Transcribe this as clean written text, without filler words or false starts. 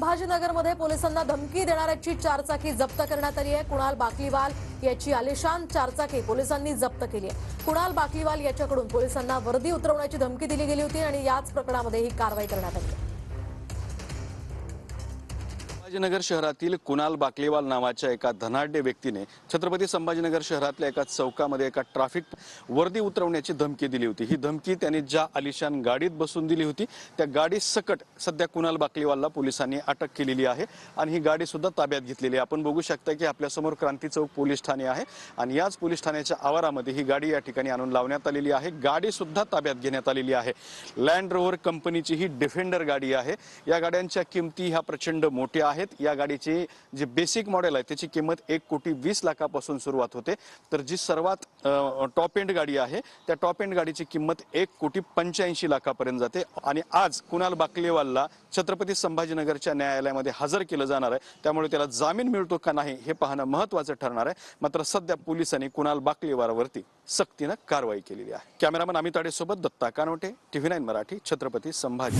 संभाजीनगरमध्ये पोलिसांना धमकी देणाऱ्याची चारचाकी जप्त करण्यात आली आहे। कुणाल बाकलीवाल याची आलिशान चारचाकी पोलिसांनी जप्त केली आहे। कुणाल बाकलीवाल याच्याकडून पोलिसांना वर्दी उतरवण्याची धमकी दिली गेली होती आणि याच प्रकरणामध्ये ही कारवाई करण्यात आली आहे। संभाजीनगर शहरातील कुणाल बाकलीवाल नावाच्या एका धनाढ्य व्यक्तीने छत्रपती संभाजीनगर शहरातल्या एका चौकामध्ये एका ट्रॅफिक वर्दी उतरवण्याची धमकी दिली होती। ही धमकी त्याने ज्या आलिशान गाडीत बसून दिली होती त्या गाडी सकट सध्या कुणाल बाकलीवालला पोलिसांनी अटक केलेली आहे आणि ही गाडी सुद्धा ताब्यात घेतलेली आहे। आपण बघू शकता की आपल्या समोर क्रांती चौक पोलीस ठाणे आहे आणि याच पोलीस ठाण्याच्या आवारामध्ये ही गाडी या ठिकाणी आणून लावण्यात आलेली आहे। गाडी सुद्धा ताब्यात घेण्यात आलेली आहे। लँड रोव्हर कंपनीची ही डिफेंडर गाडी आहे। या गाड्यांच्या किमती ह्या प्रचंड मोठ्या आहेत। या गाडीची जी बेसिक मॉडेल आहे त्याची किंमत 1,20,00,000पासून सुरुवात होते, तर जी सर्वात टॉप एंड गाडी आहे त्या टॉप एंड गाडीची किंमत 1,85,00,000पर्यंत जाते। आणि आज कुणाल बाकलीवालला छत्रपती संभाजीनगरच्या न्यायालयामध्ये हजर केलं जाणार आहे, त्यामुळे त्याला जामीन मिळतो का नाही हे पाहणं महत्त्वाचं ठरणार आहे। मात्र सध्या पोलिसांनी कुणाल बाकलीवालवरती सक्तीनं कारवाई केलेली आहे। कॅमेरामन अमित आडेसोबत दत्ता कानवटे, TV9 मराठी, छत्रपती संभाजी।